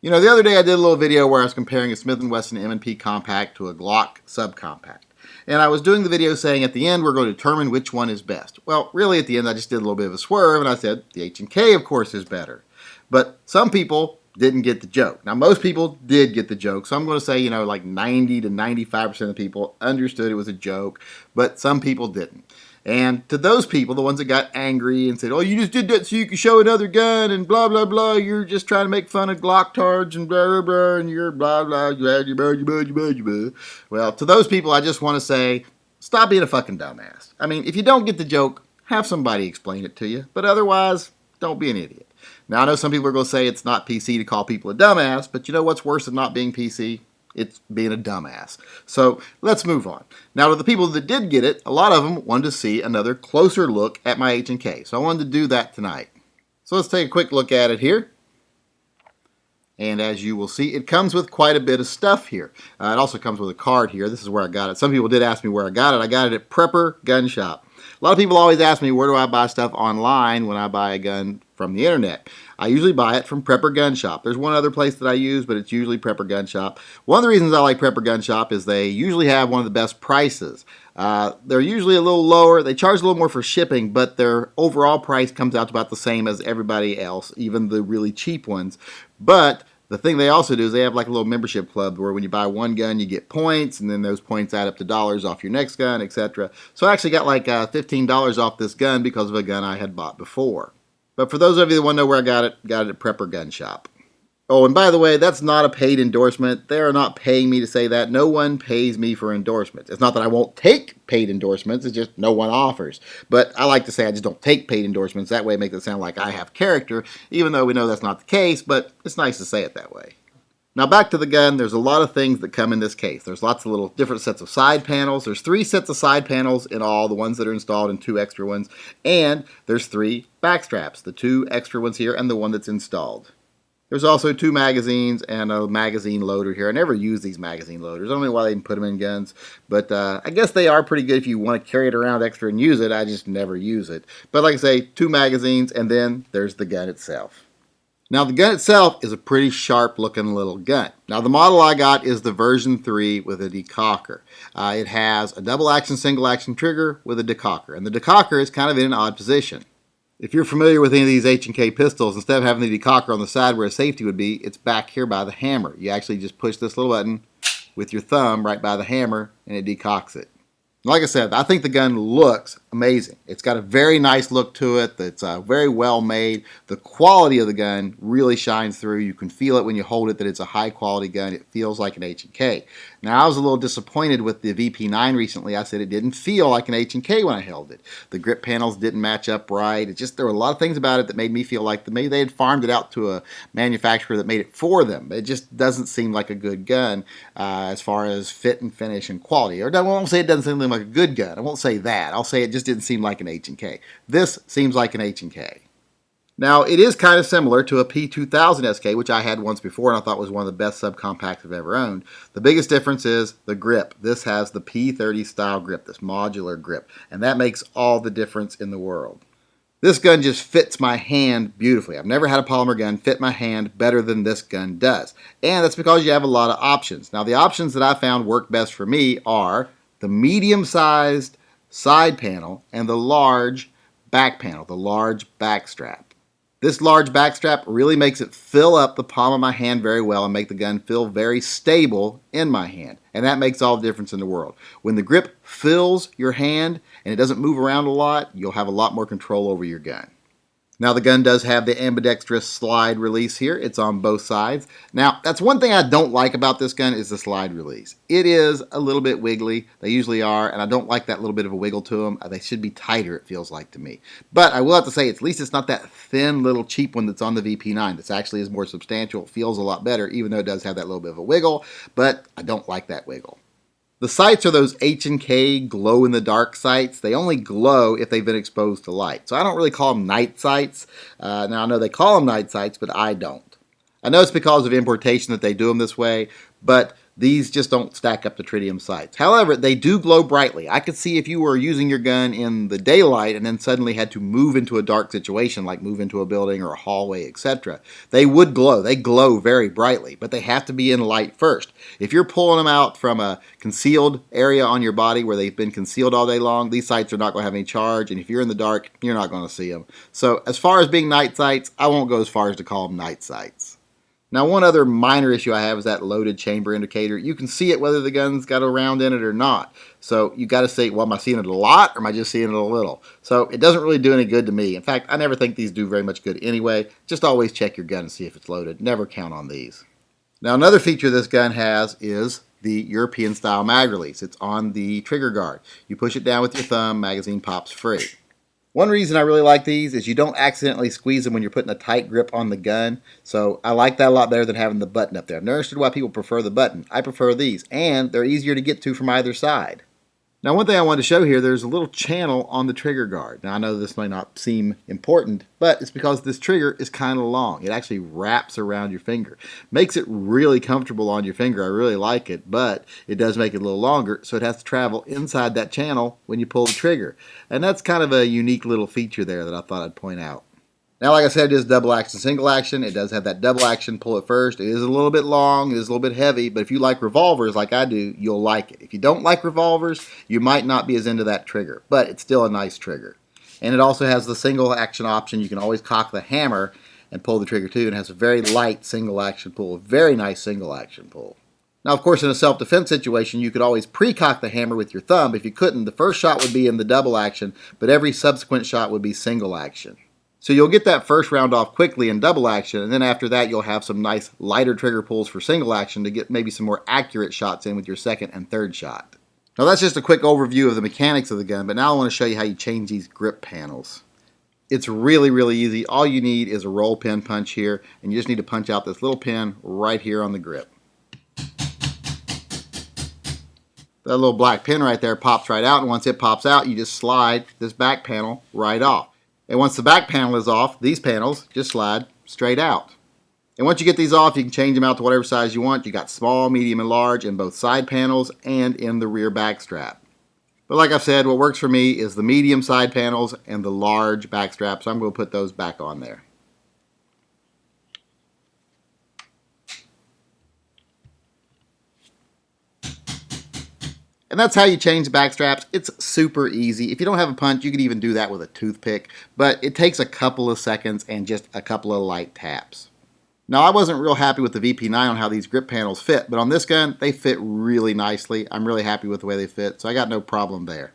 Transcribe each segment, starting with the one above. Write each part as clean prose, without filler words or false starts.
You know, the other day I did a little video where I was comparing a Smith & Wesson M&P compact to a Glock subcompact. And I was doing the video saying at the end we're going to determine which one is best. Well, really at the end I just did a little bit of a swerve and I said the H&K of course is better. But some people didn't get the joke. Now most people did get the joke, so I'm going to say, you know, like 90 to 95% of the people understood it was a joke, but some people didn't. And to those people, the ones that got angry and said, oh, you just did that so you could show another gun and blah, blah, blah, you're just trying to make fun of Glocktards and blah, blah, blah, and you're blah, blah, blah, blah, blah, blah, blah. Well, to those people, I just want to say, stop being a fucking dumbass. I mean, if you don't get the joke, have somebody explain it to you, but otherwise, don't be an idiot. Now, I know some people are going to say it's not PC to call people a dumbass, but you know what's worse than not being PC? It's being a dumbass. So let's move on. Now, to the people that did get it, a lot of them wanted to see another closer look at my H&K. So I wanted to do that tonight. So let's take a quick look at it here. And as you will see, it comes with quite a bit of stuff here. It also comes with a card here. This is where I got it. Some people did ask me where I got it. I got it at Prepper Gun Shop. A lot of people always ask me, where do I buy stuff online when I buy a gun from the internet? I usually buy it from Prepper Gun Shop. There's one other place that I use, but it's usually Prepper Gun Shop. One of the reasons I like Prepper Gun Shop is they usually have one of the best prices. They're usually a little lower. They charge a little more for shipping, but their overall price comes out to about the same as everybody else, even the really cheap ones. But the thing they also do is they have like a little membership club where when you buy one gun, you get points, and then those points add up to dollars off your next gun, etc. So I actually got like $15 off this gun because of a gun I had bought before. But for those of you that want to know where I got it at Prepper Gun Shop. Oh, and by the way, that's not a paid endorsement. They are not paying me to say that. No one pays me for endorsements. It's not that I won't take paid endorsements. It's just no one offers. But I like to say I just don't take paid endorsements. That way it makes it sound like I have character, even though we know that's not the case, but it's nice to say it that way. Now back to the gun, there's a lot of things that come in this case. There's lots of little different sets of side panels. There's 3 sets of side panels in all, the ones that are installed and 2 extra ones. And there's 3 back straps, the 2 extra ones here and the one that's installed. There's also 2 magazines and a magazine loader here. I never use these magazine loaders. I don't know why they even put them in guns, but I guess they are pretty good if you want to carry it around extra and use it. I just never use it. But like I say, 2 magazines, and then there's the gun itself. Now the gun itself is a pretty sharp looking little gun. Now the model I got is the version 3 with a decocker. It has a double action, single action trigger with a decocker, and the decocker is kind of in an odd position. If you're familiar with any of these H&K pistols, instead of having the decocker on the side where a safety would be, it's back here by the hammer. You actually just push this little button with your thumb right by the hammer and it decocks it. Like I said, I think the gun looks amazing. It's got a very nice look to it. It's very well made. The quality of the gun really shines through. You can feel it when you hold it that it's a high quality gun. It feels like an H&K. Now I was a little disappointed with the VP9 recently. I said it didn't feel like an H&K when I held it. The grip panels didn't match up right. There were a lot of things about it that made me feel like maybe they had farmed it out to a manufacturer that made it for them. It just doesn't seem like a good gun as far as fit and finish and quality. Or I won't say it doesn't seem like a good gun. I won't say that. I'll say it just didn't seem like an H&K. This seems like an H&K. Now, it is kind of similar to a P30SK, which I had once before and I thought was one of the best subcompacts I've ever owned. The biggest difference is the grip. This has the P30 style grip, this modular grip, and that makes all the difference in the world. This gun just fits my hand beautifully. I've never had a polymer gun fit my hand better than this gun does. And that's because you have a lot of options. Now, the options that I found work best for me are the medium-sized side panel and the large back panel, the large back strap. This large back strap really makes it fill up the palm of my hand very well and make the gun feel very stable in my hand. And that makes all the difference in the world. When the grip fills your hand and it doesn't move around a lot, you'll have a lot more control over your gun. Now the gun does have the ambidextrous slide release here. It's on both sides. Now that's one thing I don't like about this gun is the slide release. It is a little bit wiggly. They usually are, and I don't like that little bit of a wiggle to them. They should be tighter, it feels like to me. But I will have to say, at least it's not that thin little cheap one that's on the VP9. This actually is more substantial. It feels a lot better, even though it does have that little bit of a wiggle, but I don't like that wiggle. The sights are those H&K glow-in-the-dark sights. They only glow if they've been exposed to light. So I don't really call them night sights. Now I know they call them night sights, but I don't. I know it's because of importation that they do them this way, but These just don't stack up to tritium sights. However, they do glow brightly. I could see if you were using your gun in the daylight and then suddenly had to move into a dark situation, like move into a building or a hallway, etc. They would glow. They glow very brightly, but they have to be in light first. If you're pulling them out from a concealed area on your body where they've been concealed all day long, these sights are not going to have any charge, and if you're in the dark, you're not going to see them. So as far as being night sights, I won't go as far as to call them night sights. Now, one other minor issue I have is that loaded chamber indicator. You can see it whether the gun's got a round in it or not. So you got to say, well, am I seeing it a lot or am I just seeing it a little? So it doesn't really do any good to me. In fact, I never think these do very much good anyway. Just always check your gun and see if it's loaded. Never count on these. Now, another feature this gun has is the European style mag release. It's on the trigger guard. You push it down with your thumb, magazine pops free. One reason I really like these is you don't accidentally squeeze them when you're putting a tight grip on the gun. So I like that a lot better than having the button up there. I've never understood why people prefer the button. I prefer these, and they're easier to get to from either side. Now, one thing I wanted to show here, there's a little channel on the trigger guard. Now, I know this may not seem important, but it's because this trigger is kind of long. It actually wraps around your finger. Makes it really comfortable on your finger. I really like it, but it does make it a little longer, so it has to travel inside that channel when you pull the trigger. And that's kind of a unique little feature there that I thought I'd point out. Now, like I said, it is double action, single action. It does have that double action, pull it first. It is a little bit long, it is a little bit heavy, but if you like revolvers like I do, you'll like it. If you don't like revolvers, you might not be as into that trigger, but it's still a nice trigger. And it also has the single action option. You can always cock the hammer and pull the trigger too. It has a very light single action pull, a very nice single action pull. Now, of course, in a self-defense situation, you could always pre-cock the hammer with your thumb. If you couldn't, the first shot would be in the double action, but every subsequent shot would be single action. So you'll get that first round off quickly in double action, and then after that you'll have some nice lighter trigger pulls for single action to get maybe some more accurate shots in with your second and third shot. Now that's just a quick overview of the mechanics of the gun, but now I want to show you how you change these grip panels. It's really, really easy. All you need is a roll pin punch here, and you just need to punch out this little pin right here on the grip. That little black pin right there pops right out, and once it pops out, you just slide this back panel right off. And once the back panel is off, these panels just slide straight out. And once you get these off, you can change them out to whatever size you want. You got small, medium, and large in both side panels and in the rear back strap. But like I've said, what works for me is the medium side panels and the large back strap, so I'm going to put those back on there. And that's how you change the back straps. It's super easy. If you don't have a punch, you could even do that with a toothpick, but it takes a couple of seconds and just a couple of light taps. Now, I wasn't real happy with the VP9 on how these grip panels fit, but on this gun, they fit really nicely. I'm really happy with the way they fit, so I got no problem there.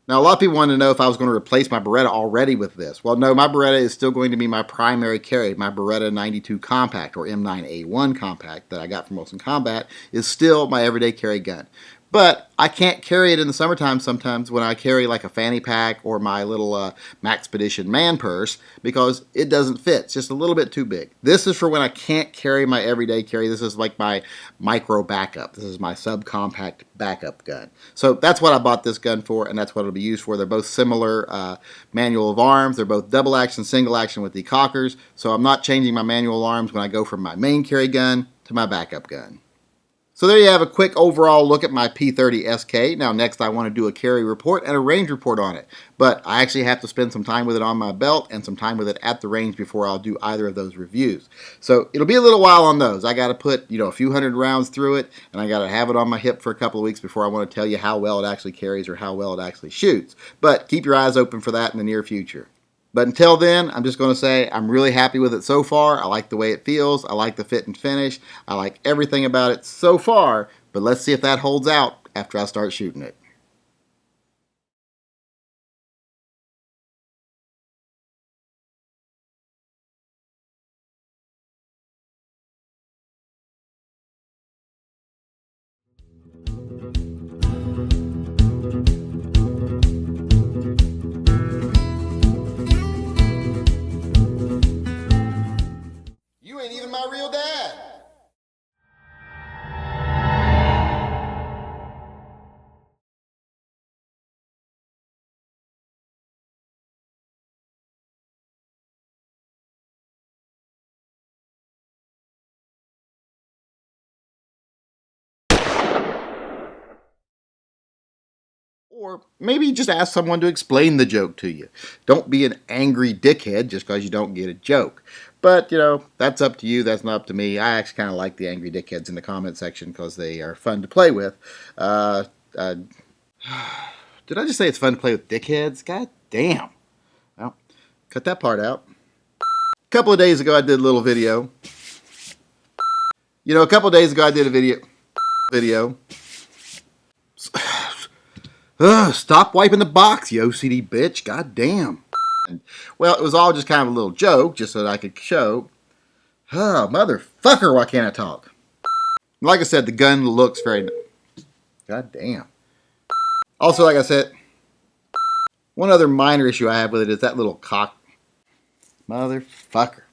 Now, a lot of people wanted to know if I was going to replace my Beretta already with this. Well, no, my Beretta is still going to be my primary carry. My Beretta 92 Compact, or M9A1 Compact, that I got from Wilson Combat, is still my everyday carry gun. But I can't carry it in the summertime sometimes when I carry like a fanny pack or my little Maxpedition man purse because it doesn't fit. It's just a little bit too big. This is for when I can't carry my everyday carry. This is like my micro backup. This is my subcompact backup gun. So that's what I bought this gun for, and that's what it'll be used for. They're both similar manual of arms. They're both double action, single action with decockers. So I'm not changing my manual arms when I go from my main carry gun to my backup gun. So there you have a quick overall look at my P30SK. Now next I want to do a carry report and a range report on it. But I actually have to spend some time with it on my belt and some time with it at the range before I'll do either of those reviews. So it'll be a little while on those. I got to put, a few hundred rounds through it, and I got to have it on my hip for a couple of weeks before I want to tell you how well it actually carries or how well it actually shoots. But keep your eyes open for that in the near future. But until then, I'm just going to say I'm really happy with it so far. I like the way it feels. I like the fit and finish. I like everything about it so far. But let's see if that holds out after I start shooting it. You ain't even my real dad. Or maybe just ask someone to explain the joke to you. Don't be an angry dickhead just because you don't get a joke. But, that's up to you. That's not up to me. I actually kind of like the angry dickheads in the comment section because they are fun to play with. Did I just say it's fun to play with dickheads? God damn. Well, cut that part out. A couple of days ago, I did a little video. A couple of days ago, I did a video. Stop wiping the box, you OCD bitch. God damn. Well, it was all just kind of a little joke, just so that I could show. Oh, motherfucker, why can't I talk? Like I said, the gun looks very... God damn. Also, like I said, one other minor issue I have with it is that little cock... Motherfucker.